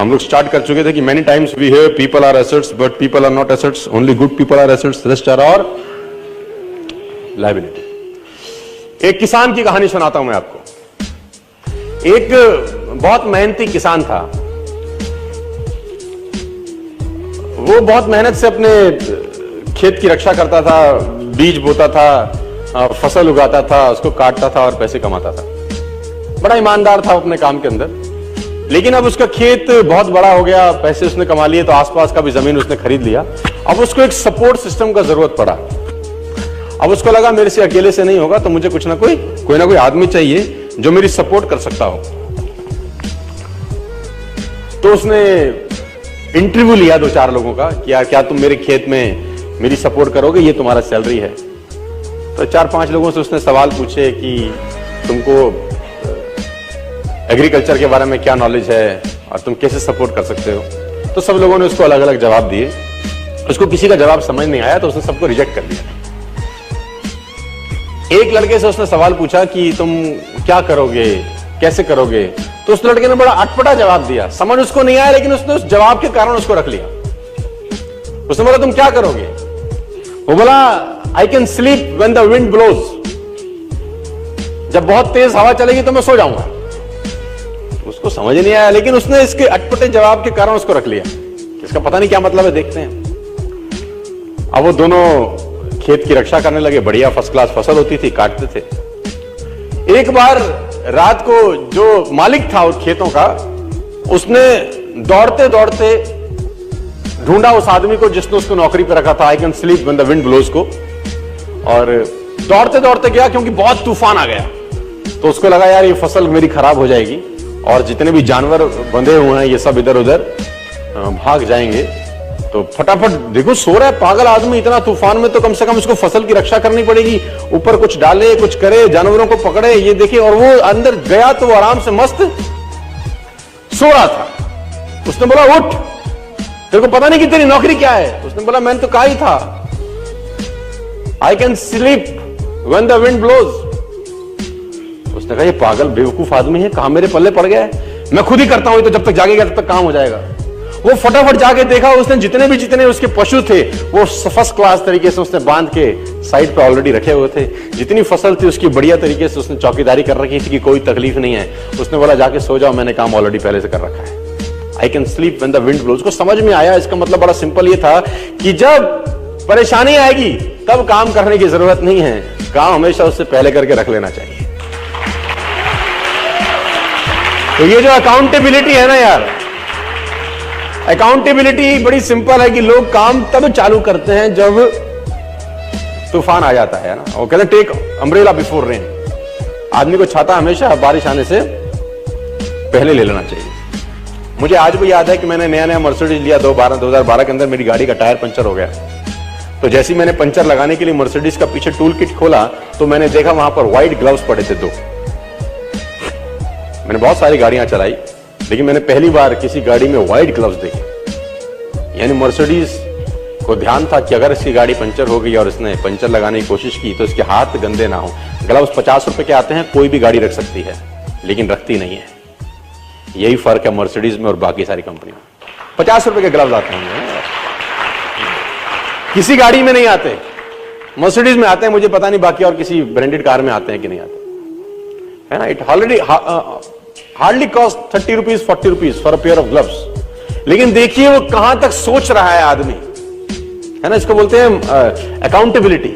हम लोग स्टार्ट कर चुके थे कि many times we hear people are assets but people are not assets, only good people are assets, rest are और लायबिलिटी। एक किसान की कहानी सुनाता हूं मैं आपको। एक बहुत मेहनती किसान था। वो बहुत मेहनत से अपने खेत की रक्षा करता था, बीज बोता था, फसल उगाता था, उसको काटता था और पैसे कमाता था। बड़ा ईमानदार था अपने काम के अंदर। लेकिन अब उसका खेत बहुत बड़ा हो गया, पैसे उसने कमा लिए, तो आसपास का भी जमीन उसने खरीद लिया। अब उसको एक सपोर्ट सिस्टम का जरूरत पड़ा। अब उसको लगा मेरे से अकेले से नहीं होगा, तो मुझे कुछ ना कोई आदमी चाहिए जो मेरी सपोर्ट कर सकता हो। तो उसने इंटरव्यू लिया 2-4 लोगों का कि यार क्या तुम मेरे खेत में मेरी सपोर्ट करोगे, ये तुम्हारा सैलरी है। तो 4-5 लोगों से उसने सवाल पूछे कि तुमको एग्रीकल्चर के बारे में क्या नॉलेज है और तुम कैसे सपोर्ट कर सकते हो। तो सब लोगों ने उसको अलग अलग जवाब दिए। उसको किसी का जवाब समझ नहीं आया तो उसने सबको रिजेक्ट कर दिया। एक लड़के से उसने सवाल पूछा कि तुम क्या करोगे, कैसे करोगे। तो उस लड़के ने बड़ा अटपटा जवाब दिया, समझ उसको नहीं आया, लेकिन उसने उस जवाब के कारण उसको रख लिया। उसने बोला तुम क्या करोगे। वो बोला I can sleep when the wind blows, जब बहुत तेज हवा चलेगी तो मैं सो जाऊंगा। उसको समझ नहीं आया, लेकिन उसने इसके अटपटे जवाब के कारण उसको रख लिया। इसका पता नहीं क्या मतलब है, देखते हैं। अब वो दोनों खेत की रक्षा करने लगे। बढ़िया फर्स्ट क्लास फसल होती थी, काटते थे। एक बार रात को जो मालिक था उस खेतों का, उसने दौड़ते दौड़ते ढूंढा उस आदमी को जिसने उसको नौकरी पे रखा था, I can sleep when the wind blows को, और दौड़ते दौड़ते गया क्योंकि बहुत तूफान आ गया। तो उसको लगा यार ये फसल मेरी खराब हो जाएगी और जितने भी जानवर बंधे हुए हैं ये सब इधर उधर भाग जाएंगे। तो फटाफट देखो सो रहा है पागल आदमी इतना तूफान में, तो कम से कम उसको फसल की रक्षा करनी पड़ेगी। ऊपर कुछ डाले, कुछ करे, जानवरों को पकड़े, ये देखे। और वो अंदर गया तो वो आराम से मस्त सो रहा था। उसने बोला उठ, तेरे को पता नहीं कि तेरी नौकरी क्या है। उसने बोला मैंने तो कहा ही था I can sleep when the wind blows. उसने कहा ये पागल बेवकूफ आदमी है, कहां मेरे पल्ले पड़ गया है, मैं खुद ही करता हूं, तो जब तक जागेगा तब तक काम हो जाएगा। वो फटाफट जाके देखा, उसने जितने उसके पशु थे वो फर्स्ट क्लास तरीके से उसने बांध के साइड पे ऑलरेडी रखे हुए थे। जितनी फसल थी उसकी बढ़िया तरीके से उसने चौकीदारी कर रखी थी कि कोई तकलीफ नहीं है। उसने बोला जाके सो जाओ, मैंने काम ऑलरेडी पहले से कर रखा है। I can sleep when the wind blows. उसको समझ में आया, इसका मतलब बड़ा सिंपल ये था कि जब परेशानी आएगी तब काम करने की जरूरत नहीं है, काम हमेशा उससे पहले करके रख लेना चाहिए। तो ये जो अकाउंटेबिलिटी है ना यार, अकाउंटेबिलिटी बड़ी सिंपल है कि लोग काम तब चालू करते हैं जब तूफान आ जाता है ना। वो कहते हैं टेक अम्ब्रेला बिफोर रेन। आदमी को छाता हमेशा बारिश आने से पहले ले लेना चाहिए। मुझे आज भी याद है कि मैंने नया मर्सिडीज लिया 2012 के अंदर। मेरी गाड़ी का टायर पंचर हो गया। तो जैसे ही मैंने पंचर लगाने के लिए मर्सिडीज का पीछे टूल किट खोला तो मैंने देखा वहां पर व्हाइट ग्लव्स पड़े थे 2। मैंने बहुत सारी गाड़ियां चलाई, लेकिन मैंने पहली बार किसी गाड़ी में व्हाइट ग्लव्स देखे। यानी मर्सिडीज को ध्यान था कि अगर इसकी गाड़ी पंचर हो गई और इसने पंचर लगाने की कोशिश की तो इसके हाथ गंदे ना हो। ग्लव्स 50 रुपए के आते हैं, कोई भी गाड़ी रख सकती है, लेकिन रखती नहीं है। यही फर्क है मर्सिडीज में और बाकी सारी कंपनियों में। 50 रुपए के ग्लव्स आते हैं, किसी गाड़ी में नहीं आते। मर्सिडीज में आते हैं, मुझे पता नहीं बाकी और किसी ब्रांडेड कार में आते हैं कि नहीं आते, है ना। It already hardly cost 30 rupees 40 rupees for a pair of gloves. लेकिन देखिए वो कहां तक सोच रहा है आदमी, है ना। इसको बोलते हैं अकाउंटेबिलिटी।